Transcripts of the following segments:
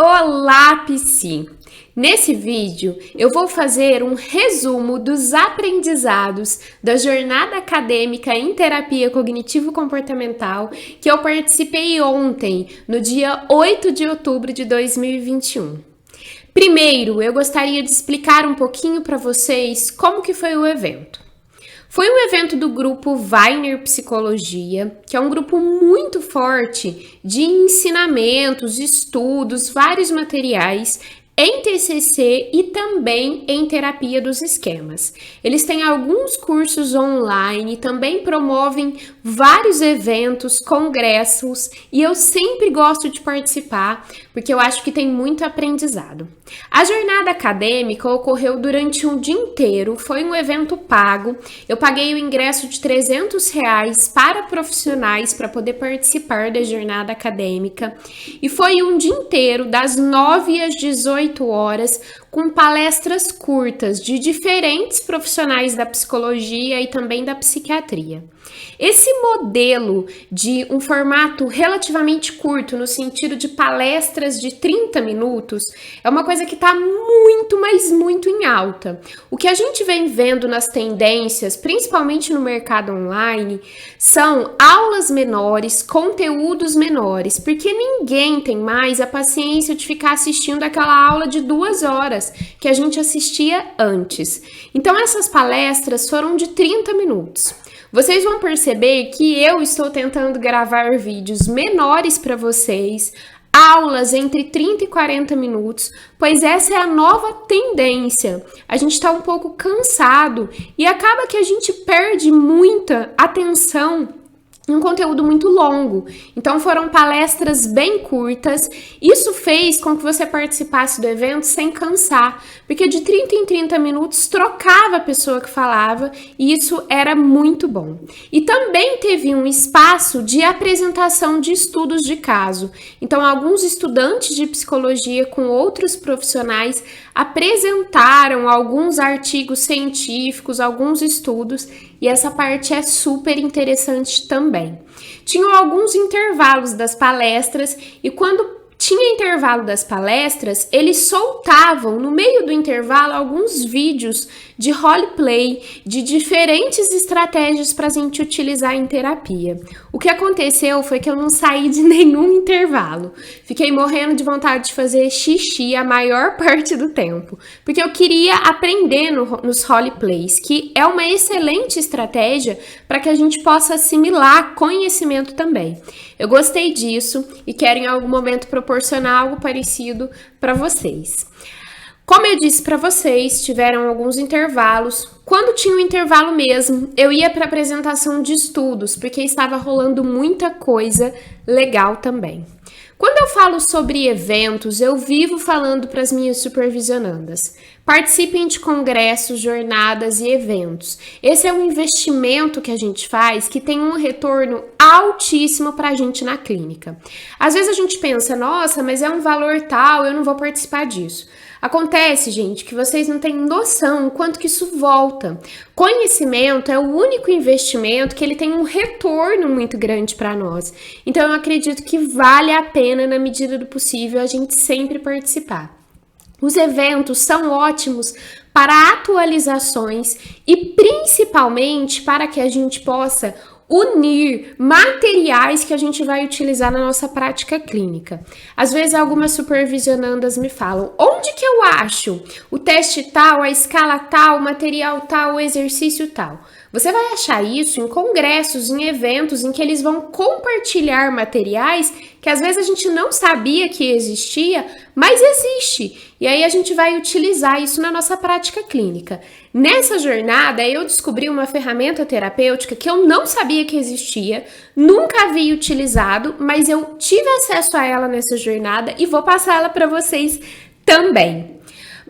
Olá, Psi! Nesse vídeo, eu vou fazer um resumo dos aprendizados da jornada acadêmica em terapia cognitivo-comportamental que eu participei ontem, no dia 8 de outubro de 2021. Primeiro, eu gostaria de explicar um pouquinho para vocês como que foi o evento. Foi um evento do grupo Weiner Psicologia, que é um grupo muito forte de ensinamentos, estudos, vários materiais em TCC e também em terapia dos esquemas. Eles têm alguns cursos online, também promovem vários eventos, congressos, e eu sempre gosto de participar, porque eu acho que tem muito aprendizado. A jornada acadêmica ocorreu durante um dia inteiro, foi um evento pago. Eu paguei o ingresso de R$300 para profissionais para poder participar da jornada acadêmica, e foi um dia inteiro, das 9 às 18 horas, com palestras curtas de diferentes profissionais da psicologia e também da psiquiatria. Esse modelo de um formato relativamente curto, no sentido de palestras de 30 minutos, é uma coisa que está muito, mas muito em alta. O que a gente vem vendo nas tendências, principalmente no mercado online, são aulas menores, conteúdos menores, porque ninguém tem mais a paciência de ficar assistindo aquela aula de 2 horas que a gente assistia antes. Então, essas palestras foram de 30 minutos. Vocês vão perceber que eu estou tentando gravar vídeos menores para vocês, aulas entre 30 e 40 minutos, pois essa é a nova tendência. A gente está um pouco cansado e acaba que a gente perde muita atenção em um conteúdo muito longo. Então foram palestras bem curtas. Isso fez com que você participasse do evento sem cansar, porque de 30 em 30 minutos trocava a pessoa que falava e isso era muito bom. E também teve um espaço de apresentação de estudos de caso. Então alguns estudantes de psicologia com outros profissionais apresentaram alguns artigos científicos, alguns estudos, e essa parte é super interessante também. Tinham alguns intervalos das palestras e quando tinha intervalo das palestras, eles soltavam no meio do intervalo alguns vídeos de roleplay, de diferentes estratégias para a gente utilizar em terapia. O que aconteceu foi que eu não saí de nenhum intervalo. Fiquei morrendo de vontade de fazer xixi a maior parte do tempo, porque eu queria aprender nos roleplays, que é uma excelente estratégia para que a gente possa assimilar conhecimento também. Eu gostei disso e quero em algum momento proporcionar algo parecido para vocês. Como eu disse para vocês, tiveram alguns intervalos. Quando tinha um intervalo mesmo, eu ia para a apresentação de estudos, porque estava rolando muita coisa legal também. Quando eu falo sobre eventos, eu vivo falando para as minhas supervisionandas. Participem de congressos, jornadas e eventos. Esse é um investimento que a gente faz que tem um retorno altíssimo para a gente na clínica. Às vezes a gente pensa, nossa, mas é um valor tal, eu não vou participar disso. Acontece, gente, que vocês não têm noção o quanto que isso volta. Conhecimento é o único investimento que ele tem um retorno muito grande para nós. Então, eu acredito que vale a pena, na medida do possível, a gente sempre participar. Os eventos são ótimos para atualizações e principalmente para que a gente possa unir materiais que a gente vai utilizar na nossa prática clínica. Às vezes algumas supervisionandas me falam, onde que eu acho o teste tal, a escala tal, o material tal, o exercício tal? Você vai achar isso em congressos, em eventos em que eles vão compartilhar materiais que às vezes a gente não sabia que existia, mas existe. E aí a gente vai utilizar isso na nossa prática clínica. Nessa jornada, eu descobri uma ferramenta terapêutica que eu não sabia que existia, nunca havia utilizado, mas eu tive acesso a ela nessa jornada e vou passar ela para vocês também.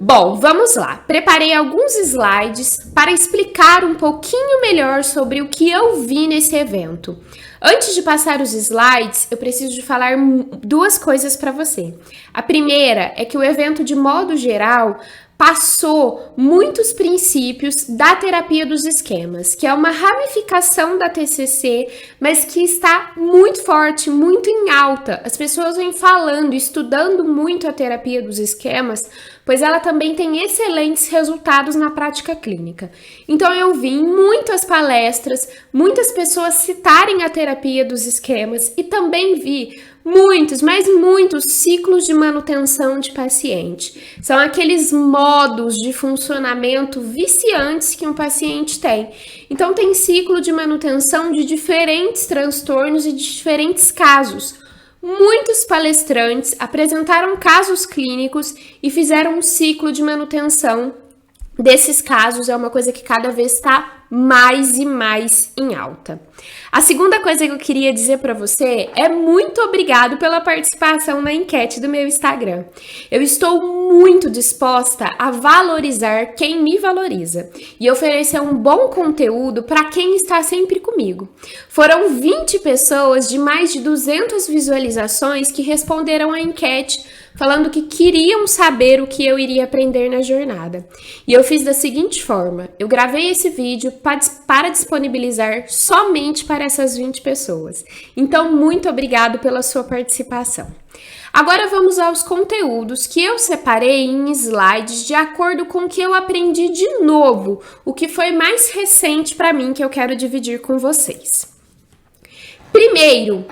Bom, vamos lá. Preparei alguns slides para explicar um pouquinho melhor sobre o que eu vi nesse evento. Antes de passar os slides, eu preciso de falar duas coisas para você. A primeira é que o evento, de modo geral, passou muitos princípios da terapia dos esquemas, que é uma ramificação da TCC, mas que está muito forte, muito em alta. As pessoas vêm falando, estudando muito a terapia dos esquemas, pois ela também tem excelentes resultados na prática clínica. Então eu vi em muitas palestras, muitas pessoas citarem a terapia dos esquemas e também vi muitos, mas muitos ciclos de manutenção de paciente. São aqueles modos de funcionamento viciantes que um paciente tem. Então, tem ciclo de manutenção de diferentes transtornos e de diferentes casos. Muitos palestrantes apresentaram casos clínicos e fizeram um ciclo de manutenção desses casos. É uma coisa que cada vez está mais e mais em alta. A segunda coisa que eu queria dizer para você é muito obrigado pela participação na enquete do meu Instagram. Eu estou muito disposta a valorizar quem me valoriza e oferecer um bom conteúdo para quem está sempre comigo. Foram 20 pessoas de mais de 200 visualizações que responderam à enquete, falando que queriam saber o que eu iria aprender na jornada. E eu fiz da seguinte forma: eu gravei esse vídeo para disponibilizar somente para essas 20 pessoas. Então, muito obrigado pela sua participação. Agora vamos aos conteúdos que eu separei em slides de acordo com o que eu aprendi de novo, o que foi mais recente para mim que eu quero dividir com vocês. Primeiro,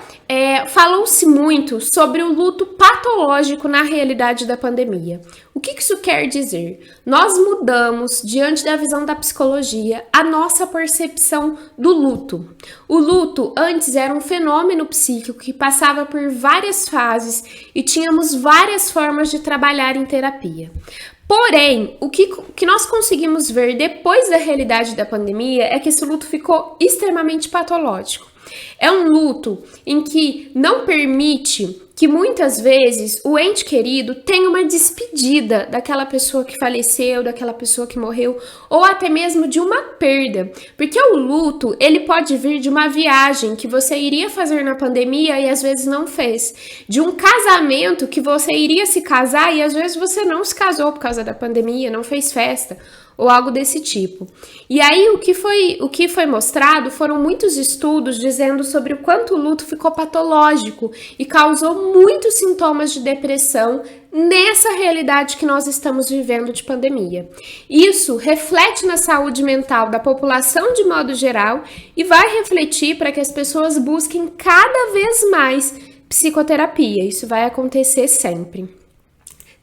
falou-se muito sobre o luto patológico na realidade da pandemia. O que isso quer dizer? Nós mudamos, diante da visão da psicologia, a nossa percepção do luto. O luto antes era um fenômeno psíquico que passava por várias fases e tínhamos várias formas de trabalhar em terapia. Porém, o que nós conseguimos ver depois da realidade da pandemia é que esse luto ficou extremamente patológico. É um luto em que não permite que muitas vezes o ente querido tenha uma despedida daquela pessoa que faleceu, daquela pessoa que morreu, ou até mesmo de uma perda. Porque o luto, ele pode vir de uma viagem que você iria fazer na pandemia e às vezes não fez. De um casamento que você iria se casar e às vezes você não se casou por causa da pandemia, não fez festa, ou algo desse tipo. E aí, o que foi mostrado foram muitos estudos dizendo sobre o quanto o luto ficou patológico e causou muitos sintomas de depressão nessa realidade que nós estamos vivendo de pandemia. Isso reflete na saúde mental da população de modo geral e vai refletir para que as pessoas busquem cada vez mais psicoterapia. Isso vai acontecer sempre.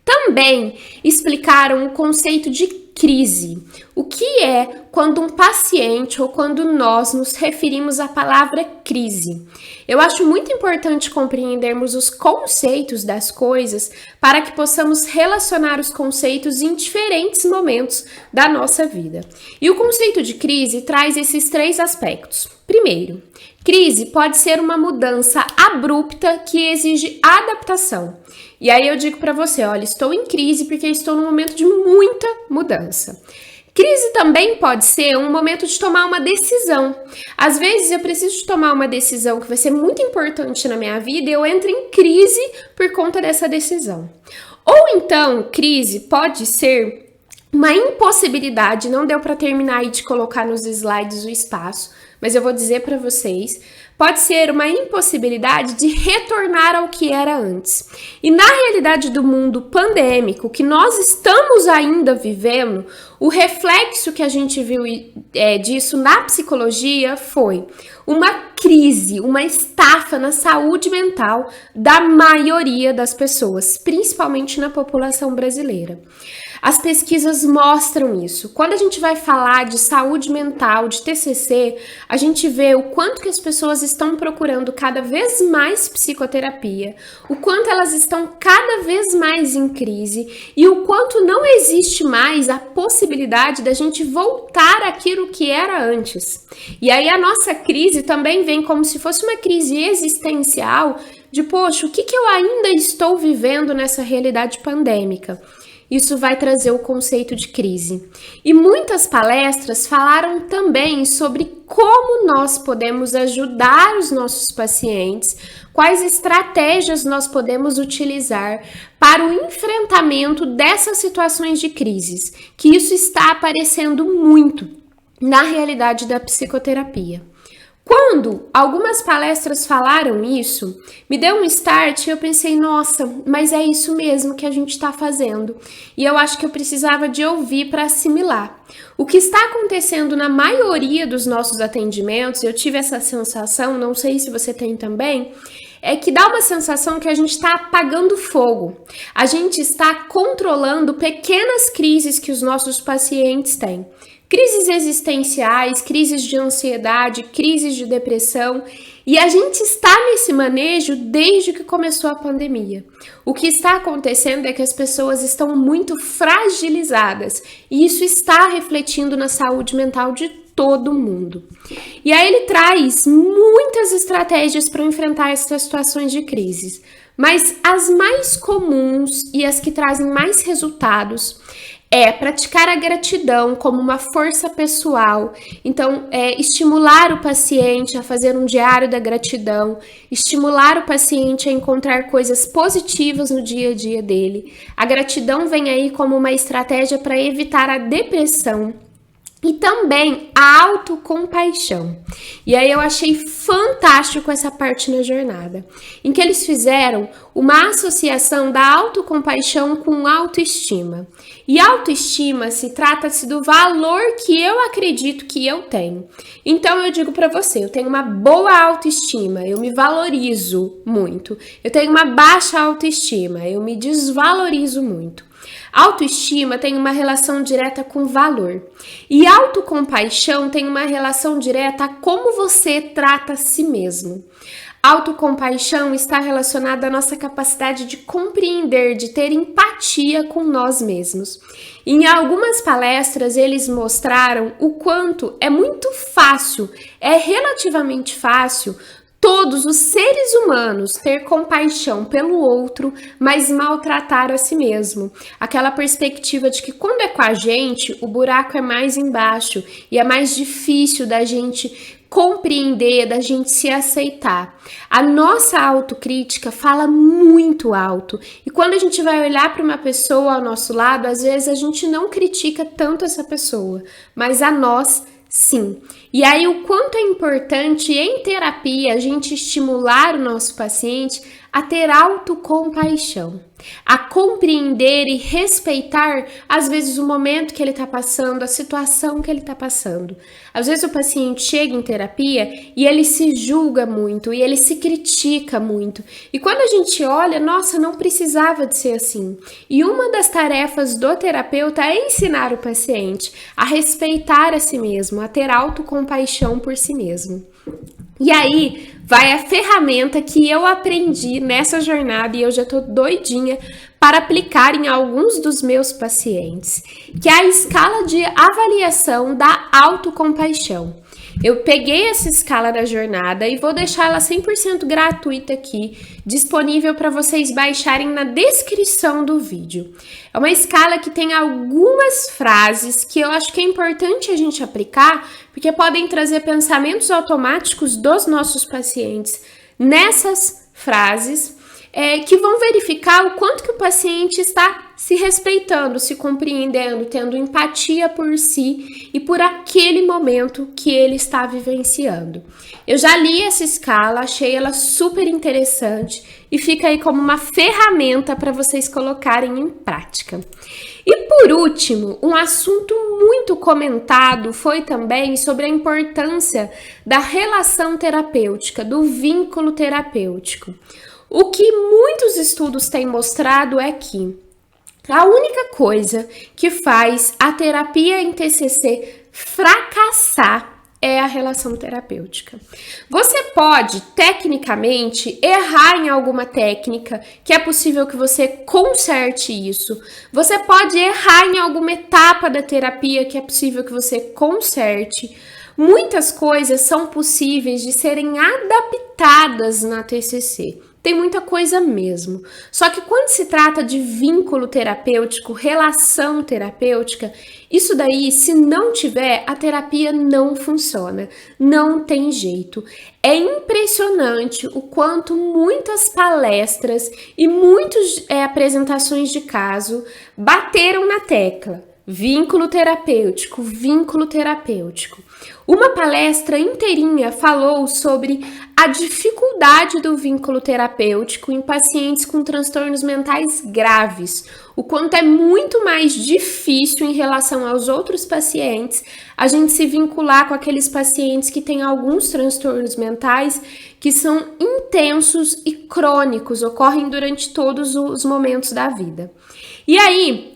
Também explicaram o conceito de crise. O que é quando um paciente ou quando nós nos referimos à palavra crise? Eu acho muito importante compreendermos os conceitos das coisas para que possamos relacionar os conceitos em diferentes momentos da nossa vida. E o conceito de crise traz esses três aspectos. Primeiro, crise pode ser uma mudança abrupta que exige adaptação. E aí eu digo para você, olha, estou em crise porque estou num momento de muita mudança. Crise também pode ser um momento de tomar uma decisão. Às vezes eu preciso de tomar uma decisão que vai ser muito importante na minha vida e eu entro em crise por conta dessa decisão. Ou então, crise pode ser uma impossibilidade, não deu para terminar aí de colocar nos slides o espaço, mas eu vou dizer para vocês, pode ser uma impossibilidade de retornar ao que era antes. E na realidade do mundo pandêmico, que nós estamos ainda vivendo, o reflexo que a gente viu disso na psicologia foi uma crise, uma estafa na saúde mental da maioria das pessoas, principalmente na população brasileira. As pesquisas mostram isso. Quando a gente vai falar de saúde mental, de TCC, a gente vê o quanto que as pessoas estão procurando cada vez mais psicoterapia, o quanto elas estão cada vez mais em crise e o quanto não existe mais a possibilidade da gente voltar àquilo que era antes. E aí a nossa crise também vem como se fosse uma crise existencial de, poxa, o que eu ainda estou vivendo nessa realidade pandêmica? isso vai trazer o conceito de crise. E muitas palestras falaram também sobre como nós podemos ajudar os nossos pacientes, quais estratégias nós podemos utilizar para o enfrentamento dessas situações de crises, que isso está aparecendo muito na realidade da psicoterapia. Quando algumas palestras falaram isso, me deu um start e eu pensei, nossa, mas é isso mesmo que a gente está fazendo. E eu acho que eu precisava de ouvir para assimilar. O que está acontecendo na maioria dos nossos atendimentos, eu tive essa sensação, não sei se você tem também, é que dá uma sensação que a gente está apagando fogo. A gente está controlando pequenas crises que os nossos pacientes têm. Crises existenciais, crises de ansiedade, crises de depressão, e a gente está nesse manejo desde que começou a pandemia. O que está acontecendo é que as pessoas estão muito fragilizadas, e isso está refletindo na saúde mental de todo mundo. E aí ele traz muitas estratégias para enfrentar essas situações de crises, mas as mais comuns e as que trazem mais resultados é praticar a gratidão como uma força pessoal. Então, estimular o paciente a fazer um diário da gratidão, estimular o paciente a encontrar coisas positivas no dia a dia dele. A gratidão vem aí como uma estratégia para evitar a depressão. E também a autocompaixão. E aí eu achei fantástico essa parte na jornada, em que eles fizeram uma associação da autocompaixão com autoestima. E autoestima trata-se do valor que eu acredito que eu tenho. Então eu digo para você, eu tenho uma boa autoestima, eu me valorizo muito. Eu tenho uma baixa autoestima, eu me desvalorizo muito. Autoestima tem uma relação direta com valor. E autocompaixão tem uma relação direta a como você trata a si mesmo. Autocompaixão está relacionada à nossa capacidade de compreender, de ter empatia com nós mesmos. Em algumas palestras, eles mostraram o quanto é muito fácil, é relativamente fácil, todos os seres humanos ter compaixão pelo outro, mas maltratar a si mesmo. Aquela perspectiva de que quando é com a gente, o buraco é mais embaixo e é mais difícil da gente compreender, da gente se aceitar. A nossa autocrítica fala muito alto. E quando a gente vai olhar para uma pessoa ao nosso lado, às vezes a gente não critica tanto essa pessoa, mas a nós sim. E aí o quanto é importante em terapia a gente estimular o nosso paciente a ter autocompaixão, a compreender e respeitar, às vezes, o momento que ele está passando, a situação que ele está passando. Às vezes o paciente chega em terapia e ele se julga muito, e ele se critica muito. E quando a gente olha, nossa, não precisava de ser assim. E uma das tarefas do terapeuta é ensinar o paciente a respeitar a si mesmo, a ter autocompaixão por si mesmo. E aí vai a ferramenta que eu aprendi nessa jornada e eu já tô doidinha para aplicar em alguns dos meus pacientes, que é a escala de avaliação da autocompaixão. Eu peguei essa escala da jornada e vou deixar ela 100% gratuita aqui, disponível para vocês baixarem na descrição do vídeo. É uma escala que tem algumas frases que eu acho que é importante a gente aplicar, porque podem trazer pensamentos automáticos dos nossos pacientes nessas frases, que vão verificar o quanto que o paciente está se respeitando, se compreendendo, tendo empatia por si e por aquele momento que ele está vivenciando. Eu já li essa escala, achei ela super interessante e fica aí como uma ferramenta para vocês colocarem em prática. E por último, um assunto muito comentado foi também sobre a importância da relação terapêutica, do vínculo terapêutico. O que muitos estudos têm mostrado é que a única coisa que faz a terapia em TCC fracassar é a relação terapêutica. Você pode, tecnicamente, errar em alguma técnica, que é possível que você conserte isso. Você pode errar em alguma etapa da terapia, que é possível que você conserte. Muitas coisas são possíveis de serem adaptadas na TCC. tem muita coisa mesmo. Só que quando se trata de vínculo terapêutico, relação terapêutica, isso daí, se não tiver, a terapia não funciona, não tem jeito. É impressionante o quanto muitas palestras e muitas apresentações de caso bateram na tecla. Vínculo terapêutico, vínculo terapêutico. Uma palestra inteirinha falou sobre a dificuldade do vínculo terapêutico em pacientes com transtornos mentais graves, o quanto é muito mais difícil em relação aos outros pacientes a gente se vincular com aqueles pacientes que têm alguns transtornos mentais que são intensos e crônicos, ocorrem durante todos os momentos da vida. E aí,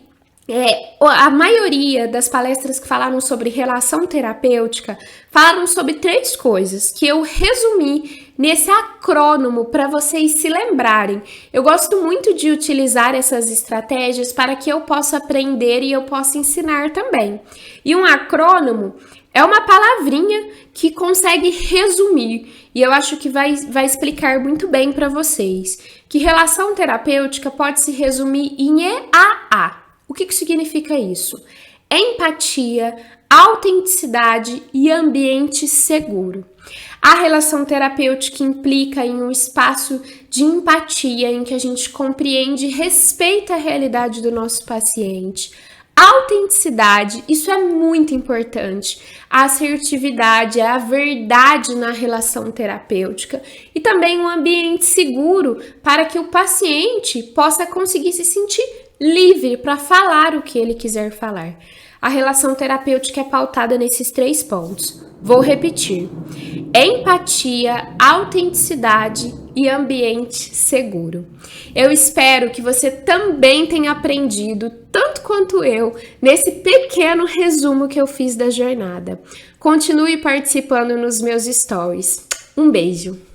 a maioria das palestras que falaram sobre relação terapêutica falaram sobre 3 coisas que eu resumi nesse acrônimo para vocês se lembrarem. Eu gosto muito de utilizar essas estratégias para que eu possa aprender e eu possa ensinar também. E um acrônimo é uma palavrinha que consegue resumir, e eu acho que vai explicar muito bem para vocês, que relação terapêutica pode se resumir em EAA. O que significa isso? Empatia, autenticidade e ambiente seguro. A relação terapêutica implica em um espaço de empatia em que a gente compreende e respeita a realidade do nosso paciente. Autenticidade, isso é muito importante. A assertividade, a verdade na relação terapêutica e também um ambiente seguro para que o paciente possa conseguir se sentir livre para falar o que ele quiser falar. A relação terapêutica é pautada nesses 3 pontos. Vou repetir: empatia, autenticidade e ambiente seguro. Eu espero que você também tenha aprendido, tanto quanto eu, nesse pequeno resumo que eu fiz da jornada. Continue participando nos meus stories. Um beijo!